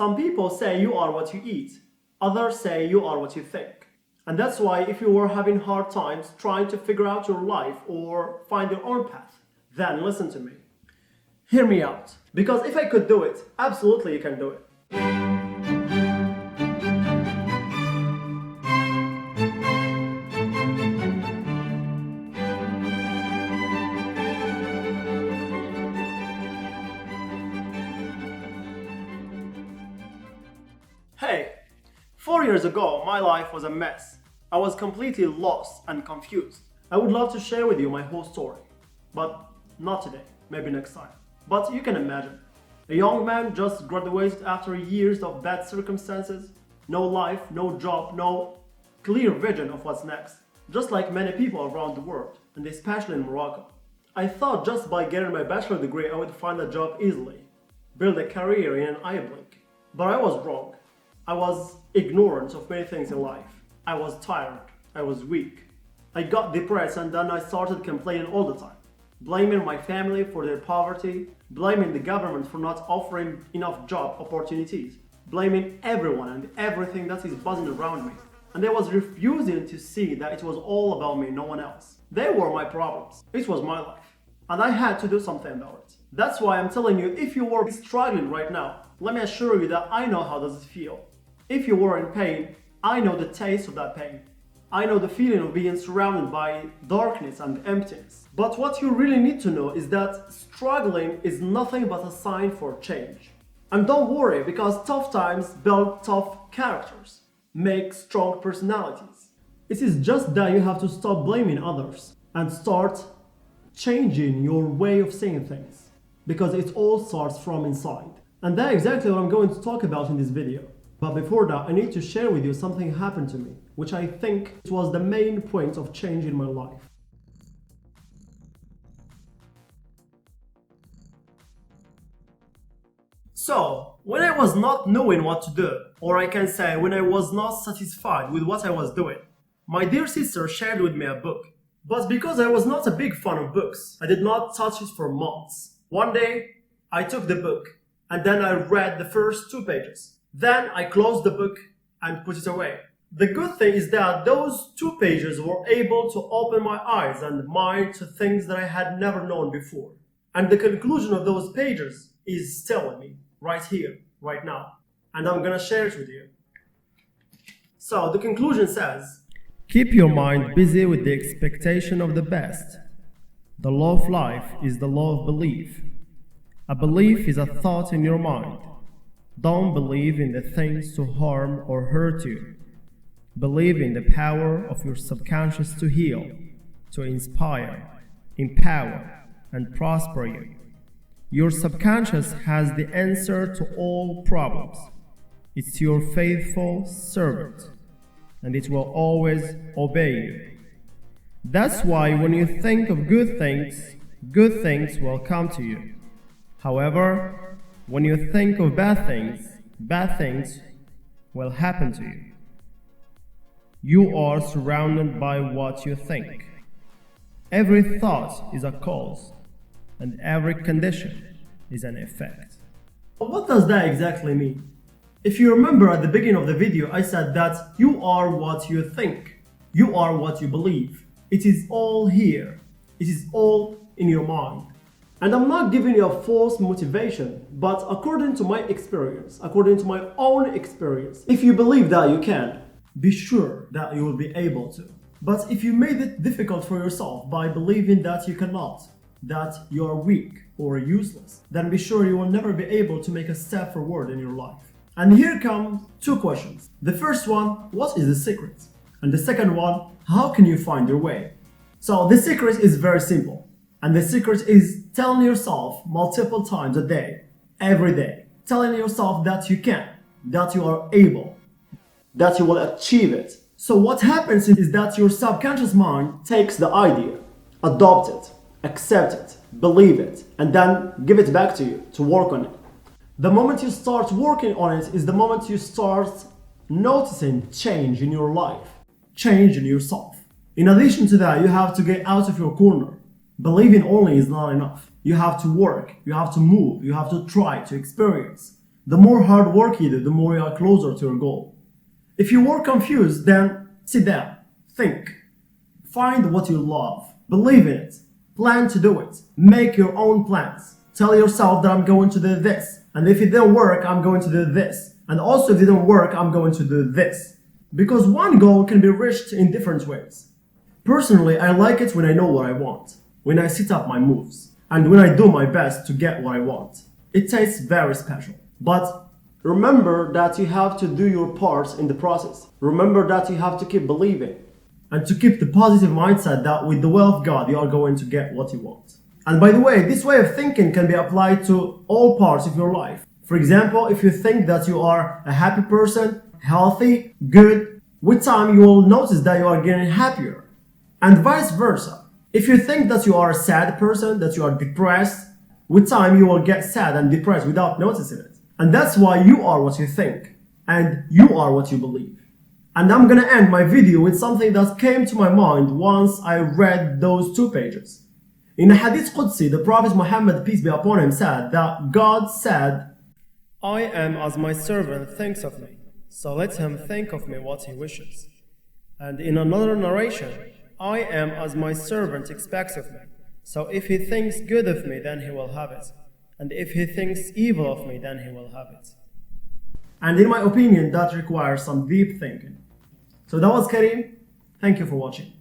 Some people say you are what you eat. Others say you are what you think. And that's why if you were having hard times trying to figure out your life or find your own path, then listen to me. Hear me out. Because if I could do it, absolutely you can do it. Hey, 4 years ago, my life was a mess. I was completely lost and confused. I would love to share with you my whole story, but not today, maybe next time. But you can imagine, a young man just graduated after years of bad circumstances, no life, no job, no clear vision of what's next, just like many people around the world, and especially in Morocco. I thought just by getting my bachelor degree I would find a job easily, build a career in an eye blink. But I was wrong. I was ignorant of many things in life. I was tired. I was weak. I got depressed and then I started complaining all the time. Blaming my family for their poverty, blaming the government for not offering enough job opportunities, blaming everyone and everything that is buzzing around me. And I was refusing to see that it was all about me, no one else. They were my problems. It was my life. And I had to do something about it. That's why I'm telling you, if you were struggling right now, let me assure you that I know how does it feel. If you were in pain, I know the taste of that pain. I know the feeling of being surrounded by darkness and emptiness. But what you really need to know is that struggling is nothing but a sign for change. And don't worry, because tough times build tough characters, make strong personalities. It is just that you have to stop blaming others and start changing your way of seeing things. Because it all starts from inside. And that's exactly what I'm going to talk about in this video. But before that, I need to share with you something happened to me, which I think was the main point of change in my life. So, when I was not knowing what to do, or I can say when I was not satisfied with what I was doing, my dear sister shared with me a book. But because I was not a big fan of books, I did not touch it for months. One day, I took the book, and then I read the first 2 pages. Then I closed the book and put it away. The good thing is that those 2 pages were able to open my eyes and mind to things that I had never known before. And the conclusion of those pages is still with me, right here, right now. And I'm gonna share it with you. So the conclusion says, keep your mind busy with the expectation of the best. The law of life is the law of belief. A belief is a thought in your mind. Don't believe in the things to harm or hurt you. Believe in the power of your subconscious to heal, to inspire, empower, and prosper you. Your subconscious has the answer to all problems. It's your faithful servant, and it will always obey you. That's why when you think of good things will come to you. However, when you think of bad things will happen to you. You are surrounded by what you think. Every thought is a cause, and every condition is an effect. What does that exactly mean? If you remember at the beginning of the video, I said that you are what you think. You are what you believe. It is all here. It is all in your mind. And I'm not giving you a false motivation, but according to my experience, according to my own experience, if you believe that you can, be sure that you will be able to. But if you made it difficult for yourself by believing that you cannot, that you are weak or useless, then be sure you will never be able to make a step forward in your life. And here come 2 questions. The first one, what is the secret? And the second one, how can you find your way? So the secret is very simple. And the secret is telling yourself multiple times a day, every day, telling yourself that you can, that you are able, that you will achieve it. So what happens is that your subconscious mind takes the idea, adopt it, accept it, believe it, and then give it back to you to work on it. The moment you start working on it is the moment you start noticing change in your life, change in yourself. In addition to that, you have to get out of your corner. Believing only is not enough. You have to work, you have to move, you have to try to experience. The more hard work you do, the more you are closer to your goal. If you were confused, then sit down, think, find what you love, believe in it, plan to do it, make your own plans. Tell yourself that I'm going to do this, and if it didn't work, I'm going to do this, and also if it didn't work, I'm going to do this. Because one goal can be reached in different ways. Personally, I like it when I know what I want, when I set up my moves, and when I do my best to get what I want. It tastes very special. But remember that you have to do your part in the process. Remember that you have to keep believing and to keep the positive mindset that with the will of God, you are going to get what you want. And by the way, this way of thinking can be applied to all parts of your life. For example, if you think that you are a happy person, healthy, good, with time you will notice that you are getting happier. And vice versa. If you think that you are a sad person, that you are depressed, with time you will get sad and depressed without noticing it. And that's why you are what you think, and you are what you believe. And I'm gonna end my video with something that came to my mind once I read those 2 pages. In a Hadith Qudsi, the Prophet Muhammad, peace be upon him, said that God said, "I am as my servant thinks of me, so let him think of me what he wishes." And in another narration, "I am as my servant expects of me, so if he thinks good of me, then he will have it. And if he thinks evil of me, then he will have it." And in my opinion, that requires some deep thinking. So that was Karim. Thank you for watching.